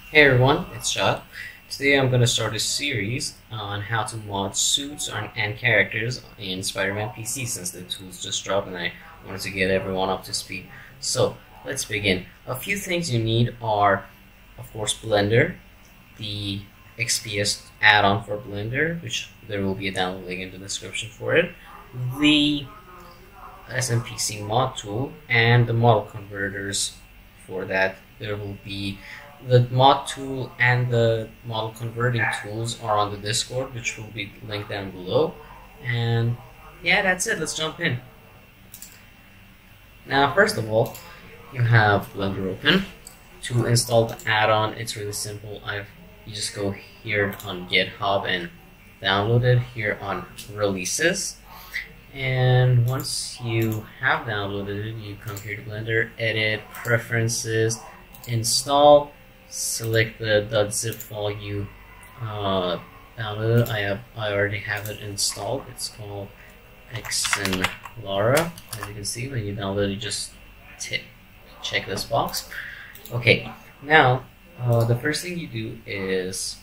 Hey everyone, it's Shad. Today I'm going to start a series on how to mod suits and characters in Spiderman PC since the tools just dropped and I wanted to get everyone up to speed. So, let's begin. A few things you need are, of course, Blender, the XPS add-on for Blender, which there will be a download link in the description for it, the Ascii Pc Mod Tool, and the model converters for that. There will be the mod tool and the model converting tools are on the Discord, which will be linked down below. And yeah, that's it. Let's jump in. Now, first of all, you have Blender open. To install the add-on, it's really simple. You just go here on GitHub and download it here on Releases. And once you have downloaded it, you come here to Blender, Edit, Preferences, Install. Select the .zip file you downloaded. I already have it installed. It's called Ascii. As you can see, when you download it, you just check this box. Okay, now the first thing you do is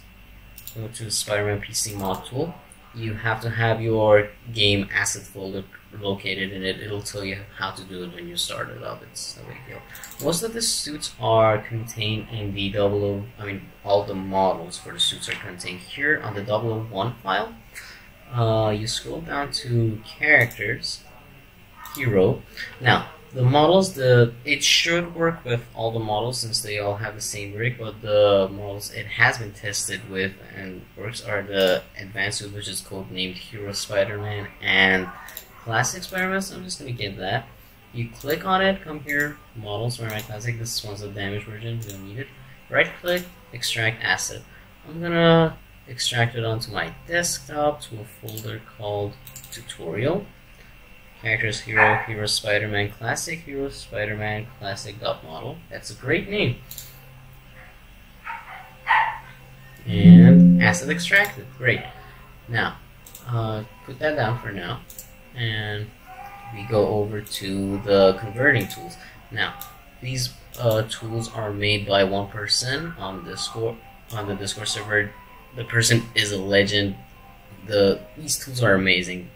go to Spiderman Pc Mod Tool. You have to have your game asset folder located in it. It'll tell you how to do it when you start it up. It's no big deal. Most of the suits are contained in the all the models for the suits are contained here on the 001 file. You scroll down to characters, hero. Now, the models, it should work with all the models since they all have the same rig, but the models it has been tested with and works are the advanced suit, which is codenamed Hero Spider-Man and Classic Spider-Man, so I'm just going to get that. You click on it, come here, Models, Spider-Man Classic, this one's a damaged version, we don't need it. Right click, Extract Asset. I'm going to extract it onto my desktop to a folder called Tutorial. Characters Hero, Hero Spider-Man Classic, Hero Spider-Man Classic .model. That's a great name. And asset extracted, great. Now, put that down for now. And we go over to the converting tools. Now, these tools are made by one person on Discord, on the Discord server. The person is a legend. These tools are amazing.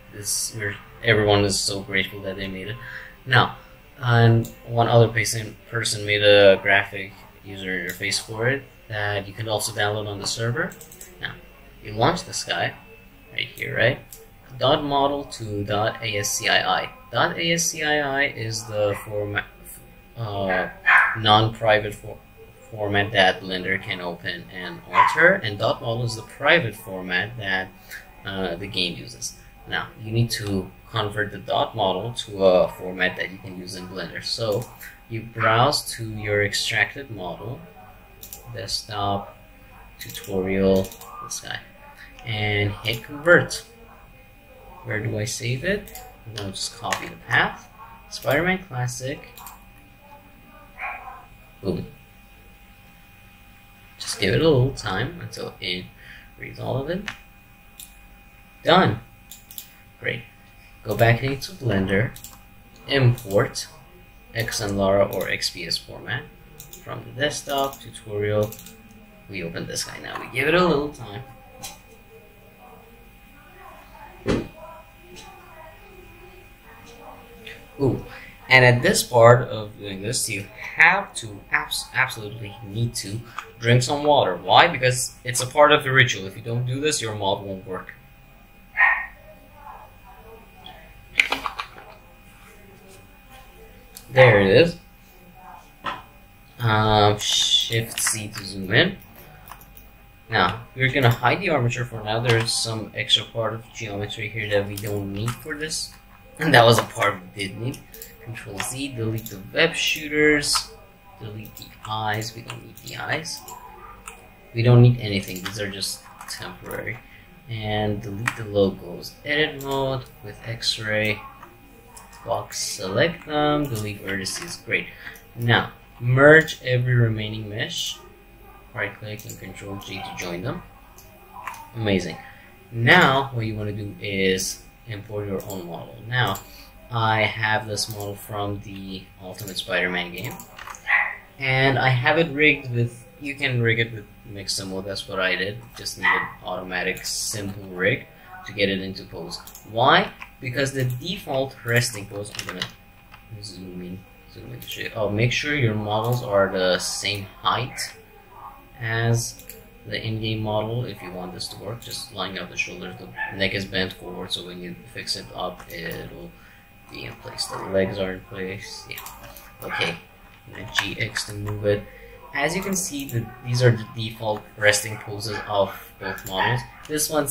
Everyone is so grateful that they made it. Now, and one other person made a graphic user interface for it that you can also download on the server. Now, you launch this guy right here, right? .model to .ascii. .ascii is the non-private format that Blender can open and alter, and .model is the private format that the game uses. Now, you need to convert the .model to a format that you can use in Blender. So, you browse to your extracted model, desktop, tutorial, this guy, and hit convert. Where do I save it? I'm going to just copy the path. Spider-Man Classic. Boom. Just give it a little time until it reads all of it. Done. Great. Go back into Blender. Import Ascii or XPS format from the desktop, tutorial. We open this guy now. We give it a little time. Ooh, and at this part of doing this, you have to absolutely need to drink some water. Why? Because it's a part of the ritual. If you don't do this, your mod won't work. There it is. Shift C to zoom in. Now, we're gonna hide the armature for now. There's some extra part of geometry here that we don't need for this. And that was a part we did need. Control Z, delete the web shooters, delete the eyes. We don't need the eyes. We don't need anything. These are just temporary. And delete the logos. Edit mode with X-ray. Box, select them, delete vertices. Great. Now, merge every remaining mesh. Right click and Control G to join them. Amazing. Now, what you want to do is import your own model. Now, I have this model from the Ultimate Spider-Man game, and I have it rigged with you can rig it with mixer mode. That's what I did. Just need an automatic simple rig to get it into pose. Why? Because the default resting pose, I'm gonna zoom in to show you. Oh, make sure your models are the same height as the in-game model. If you want this to work, just line up the shoulders. The neck is bent forward, so when you fix it up, it'll be in place. The legs are in place. Yeah. Okay. I'm gonna GX to move it. As you can see, these are the default resting poses of both models. This one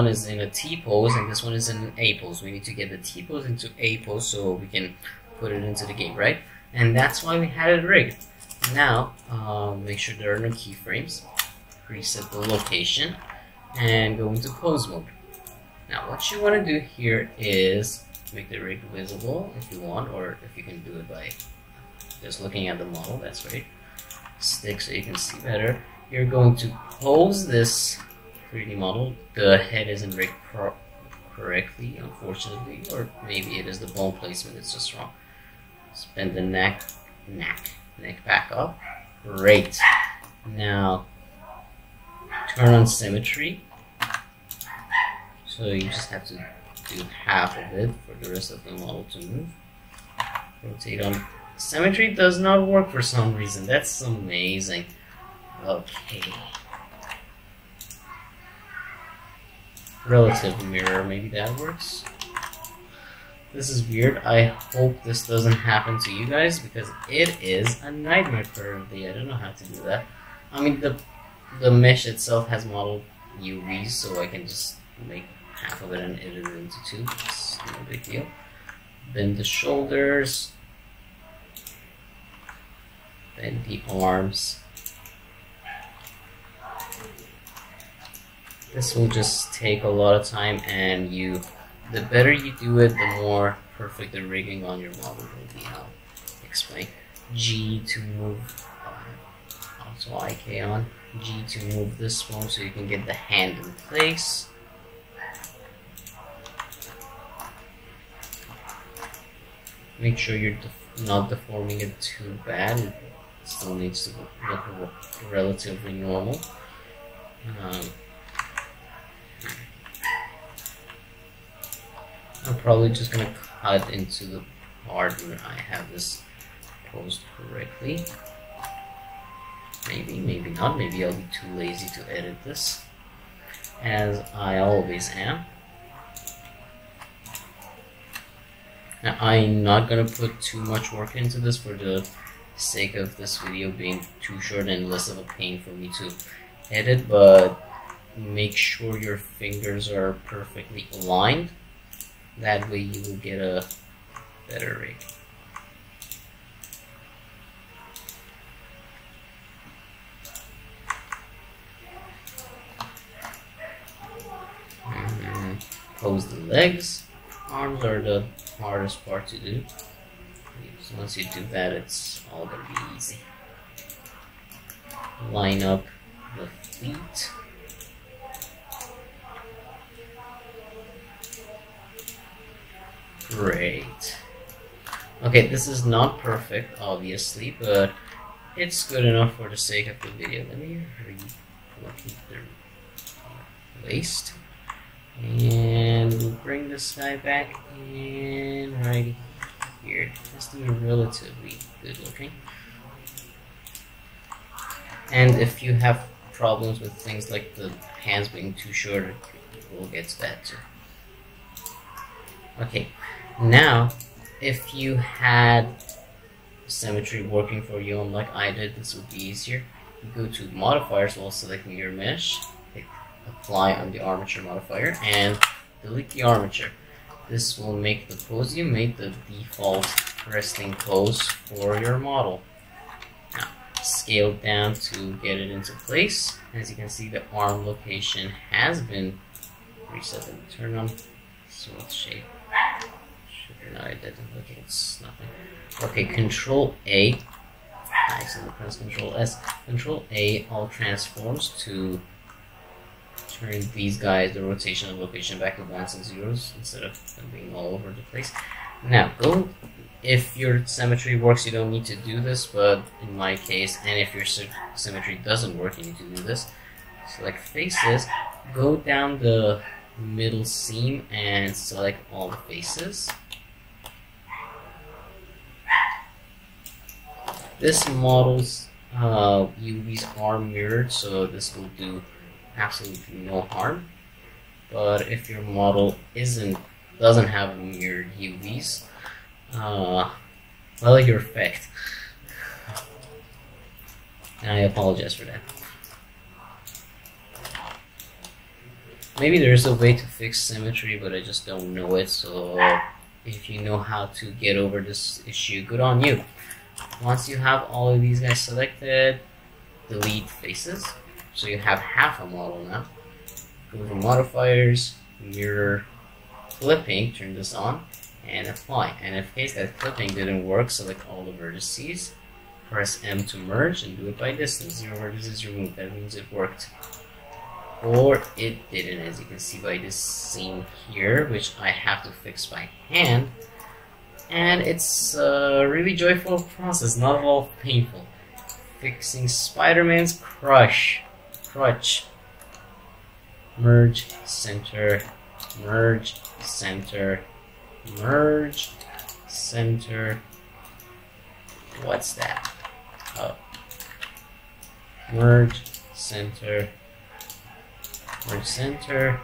is in a T pose, and this one is in an A pose. We need to get the T pose into A pose so we can put it into the game, right? And that's why we had it rigged. Now, make sure there are no keyframes. Reset the location and go into pose mode. Now, what you want to do here is make the rig visible if you want, or if you can do it by just looking at the model. That's right. Stick so you can see better. You're going to pose this 3D model. The head isn't rigged correctly, unfortunately, or maybe it is the bone placement. It's just wrong. Bend the neck back up. Great. Now turn on symmetry. So you just have to do half of it for the rest of the model to move. Rotate on. Symmetry does not work for some reason. That's amazing. Okay. Relative mirror, maybe that works. This is weird. I hope this doesn't happen to you guys because it is a nightmare currently. I don't know how to do that. I mean, the mesh itself has modeled UVs, so I can just make half of it and edit it into two. It's no big deal. Bend the shoulders. Bend the arms. This will just take a lot of time, and the better you do it, the more perfect the rigging on your model will be. I'll explain. G to move, also IK on. G to move this one so you can get the hand in place. Make sure you're not deforming it too bad. It still needs to look relatively normal. I'm probably just gonna cut into the part where I have this posed correctly. Maybe, maybe not. Maybe I'll be too lazy to edit this, as I always am. Now, I'm not gonna put too much work into this for the sake of this video being too short and less of a pain for me to edit, but make sure your fingers are perfectly aligned. That way you will get a better rig. Pose the legs. Arms are the hardest part to do. So once you do that, it's all gonna be easy. Line up the feet. Great. Okay, this is not perfect, obviously, but it's good enough for the sake of the video. Let me relocate the waist. And we'll bring this guy back in right here. Just to be relatively good looking. And if you have problems with things like the hands being too short, we'll get to that too. Okay, now if you had symmetry working for you, unlike I did, this would be easier. You go to modifiers while selecting your mesh, hit apply on the armature modifier, and delete the armature. This will make the pose you made the default resting pose for your model. Now, scale down to get it into place. As you can see, the arm location has been reset. And turn on smooth shape. No, I didn't. Okay, it's nothing. Okay, Control A. Accidentally press Control S. Control A all transforms to turn these guys, the rotation and location, back to 1s and 0s instead of them being all over the place. Now go if your symmetry works, you don't need to do this, but in my case, and if your symmetry doesn't work, you need to do this. Select faces, go down the middle seam and select all the faces. This model's UVs are mirrored, so this will do absolutely no harm. But if your model doesn't have mirrored UVs, well, you're effect. And I apologize for that. Maybe there's a way to fix symmetry, but I just don't know it, so if you know how to get over this issue, good on you. Once you have all of these guys selected, delete faces, so you have half a model now. Go to modifiers, mirror clipping, turn this on, and apply. And in case that clipping didn't work, select all the vertices, press M to merge, and do it by distance. 0 vertices removed, that means it worked. Or it didn't, as you can see by this seam here, which I have to fix by hand. And it's a really joyful process, not at all painful. Fixing Spider-Man's crutch. Merge, center, merge, center, merge, center. What's that? Oh. Merge, center, merge, center,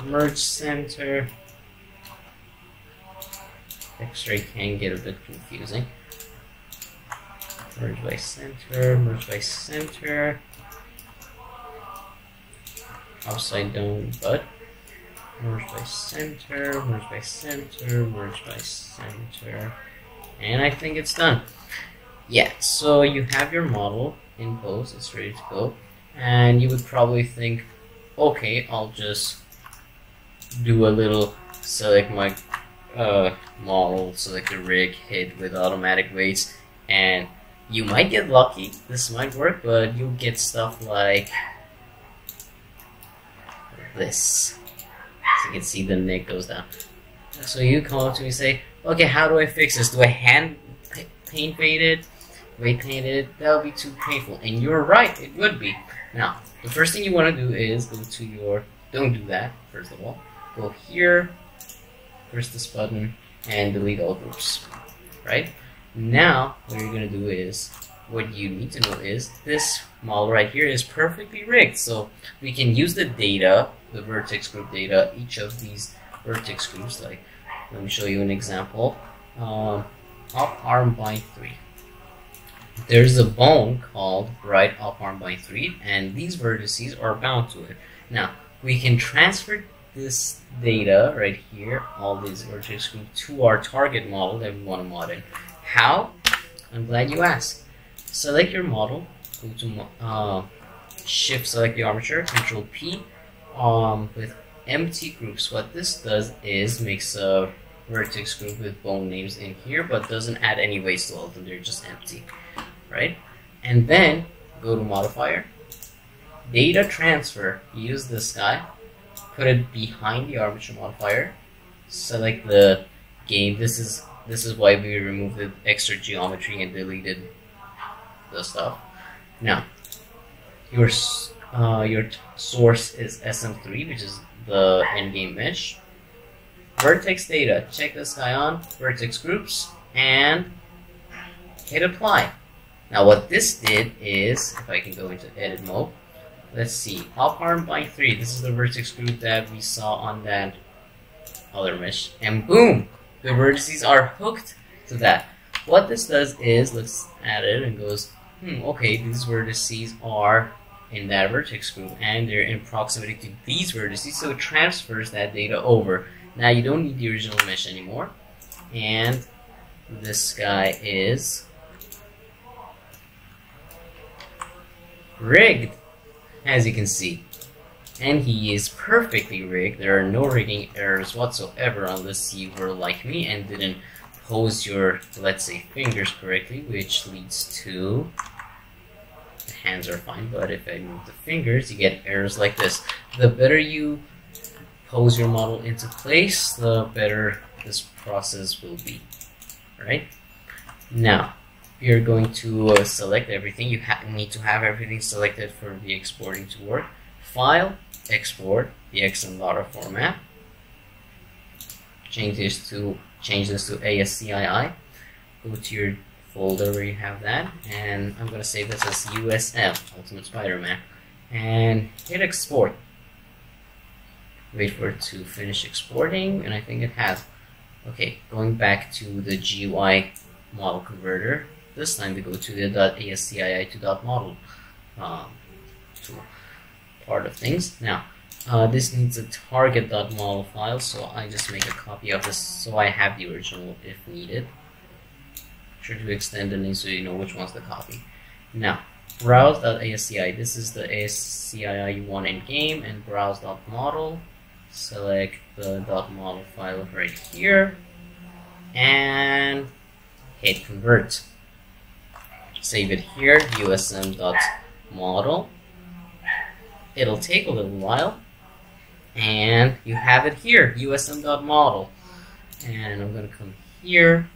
merge, center. X-ray can get a bit confusing. Merge by center, merge by center. Upside down, but merge by center, merge by center, merge by center. And I think it's done. Yeah, so you have your model in pose, it's ready to go. And you would probably think, okay, I'll just do a little select my model, select the rig, hit with automatic weights, and you might get lucky, this might work, but you'll get stuff like this. So you can see the neck goes down. So you come up to me and say, okay, how do I fix this? Do I hand paint fade it? Weight paint it? That would be too painful. And you're right, it would be. Now, the first thing you want to do is go to your, don't do that, first of all. Go here, press this button, and delete all groups, right? Now, what you're going to do is, what you need to know is, this model right here is perfectly rigged. So, we can use the data, the vertex group data, each of these vertex groups, like, let me show you an example. Up arm bind 3. There's a bone called right up arm bind 3, and these vertices are bound to it. Now, we can transfer this data right here, all these vertex groups, to our target model that we want to mod in. How? I'm glad you asked. Select your model, go to shift select the armature, Control P, with empty groups. What this does is makes a vertex group with bone names in here, but doesn't add any weights to all of them, they're just empty, right? And then go to modifier, data transfer, use this guy, put it behind the armature modifier, select the game. This is why we removed the extra geometry and deleted the stuff. Now, your source is SM3, which is the endgame mesh. Vertex data, check this guy on, vertex groups, and hit apply. Now what this did is, if I can go into edit mode, let's see, up arm bind 3, this is the vertex group that we saw on that other mesh, and boom, the vertices are hooked to that. What this does is, looks at it and goes, okay, these vertices are in that vertex group, and they're in proximity to these vertices, so it transfers that data over. Now you don't need the original mesh anymore, and this guy is rigged, as you can see, and he is perfectly rigged. There are no rigging errors whatsoever unless you were like me and didn't pose your, let's say, fingers correctly, which leads to the hands are fine, but if I move the fingers, you get errors like this. The better you pose your model into place, the better this process will be. right? Now, you're going to select everything. You need to have everything selected for the exporting to work. File, export, the XML format. Change this to Ascii. Go to your folder where you have that, and I'm going to save this as USM, Ultimate Spider-Man, and hit export. Wait for it to finish exporting, and I think it has. Okay, going back to the GUI model converter. This time we go to the .ascii to .model tool part of things. Now, this needs a target.model file, so I just make a copy of this so I have the original if needed. Sure to extend the name so you know which one's the copy. Now, browse.asci. This is the Ascii you want in game, and browse.model. Select the .model file right here, and hit convert. Save it here, usm.model. It'll take a little while, and you have it here, usm.model. And I'm going to come here,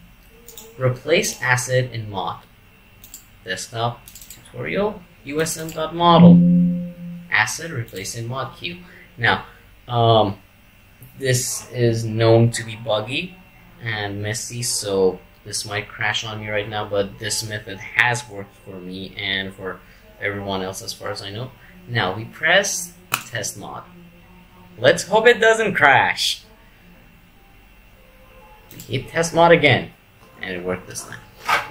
replace asset in mod. Desktop tutorial, usm.model. Asset replace in mod queue. Now, this is known to be buggy and messy, so this might crash on me right now, but this method has worked for me and for everyone else as far as I know. Now we press test mod. Let's hope it doesn't crash. We hit test mod again, and it worked this time.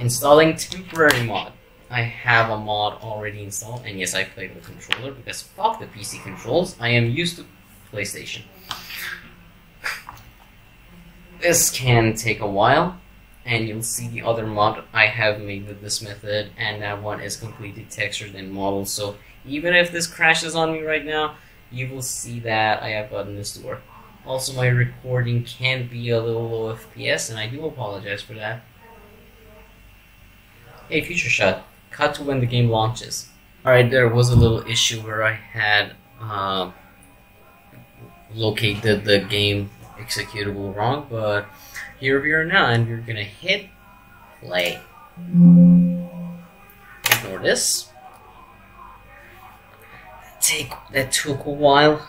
Installing temporary mod. I have a mod already installed, and yes, I played with controller because fuck the PC controls. I am used to PlayStation. This can take a while, and you'll see the other mod I have made with this method, and that one is completely textured and modeled, so even if this crashes on me right now, you will see that I have gotten this to work. Also, my recording can be a little low FPS, and I do apologize for that. Hey, future shot. Cut to when the game launches. Alright, there was a little issue where I had located the game executable wrong, but here we are now, and we're gonna hit play. Ignore this. That took a while.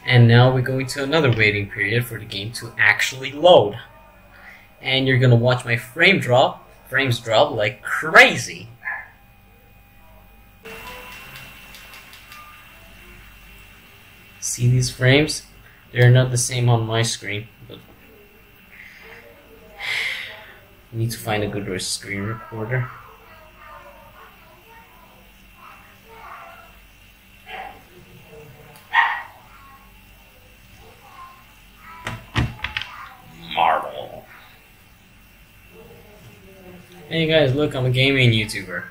And now we're going to another waiting period for the game to actually load. And you're gonna watch my frames drop like crazy. See these frames? They're not the same on my screen, but I need to find a good screen recorder. Marble. Hey guys, look, I'm a gaming YouTuber.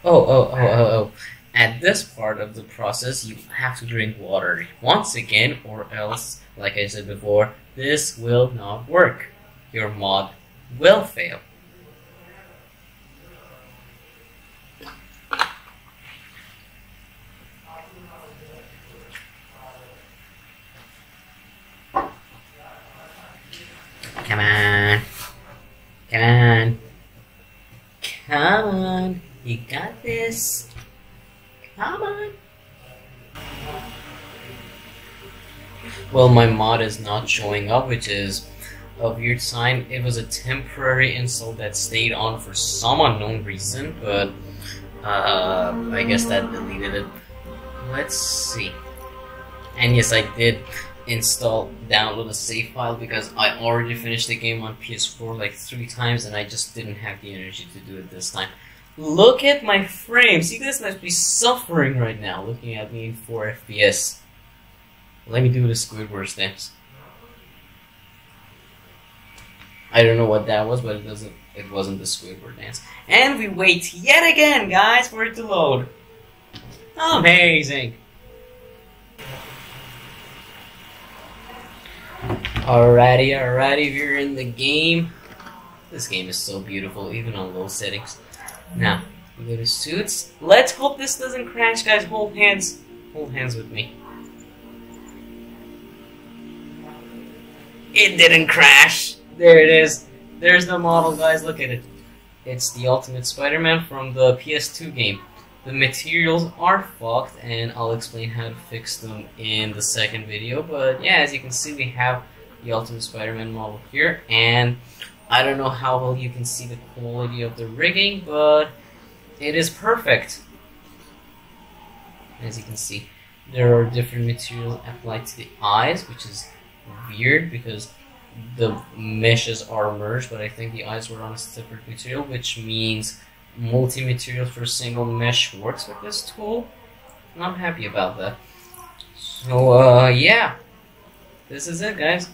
Oh. At this part of the process, you have to drink water once again, or else, like I said before, this will not work. Your mod will fail. Come on. Come on. Come on. You got this. Come on. Well, my mod is not showing up, which is a weird sign. It was a temporary install that stayed on for some unknown reason, but I guess that deleted it. Let's see. And yes, I did download a save file because I already finished the game on PS4 like 3 times, and I just didn't have the energy to do it this time. Look at my frames. You guys must be suffering right now looking at me in 4 FPS. Let me do the Squidward dance. I don't know what that was, but it wasn't the Squidward dance. And we wait yet again, guys, for it to load. Amazing. Alrighty, we're in the game. This game is so beautiful, even on low settings. Now, we go to suits. Let's hope this doesn't crash, guys. Hold hands with me. It didn't crash. There it is. There's the model, guys. Look at it. It's the Ultimate Spider-Man from the PS2 game. The materials are fucked, and I'll explain how to fix them in the second video. But yeah, as you can see, we have the Ultimate Spider-Man model here, and I don't know how well you can see the quality of the rigging, but it is perfect. As you can see, there are different materials applied to the eyes, which is weird because the meshes are merged, but I think the eyes were on a separate material, which means multi-material for single mesh works with this tool. And I'm happy about that. So yeah, this is it, guys.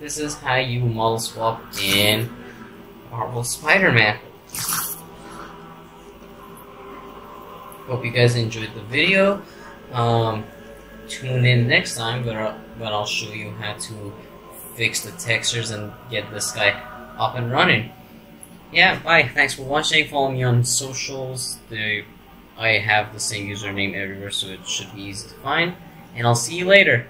This is how you model swap in Marvel Spider-Man. Hope you guys enjoyed the video. Tune in next time when I'll show you how to fix the textures and get this guy up and running. Yeah, bye. Thanks for watching. Follow me on socials. I have the same username everywhere, so it should be easy to find. And I'll see you later.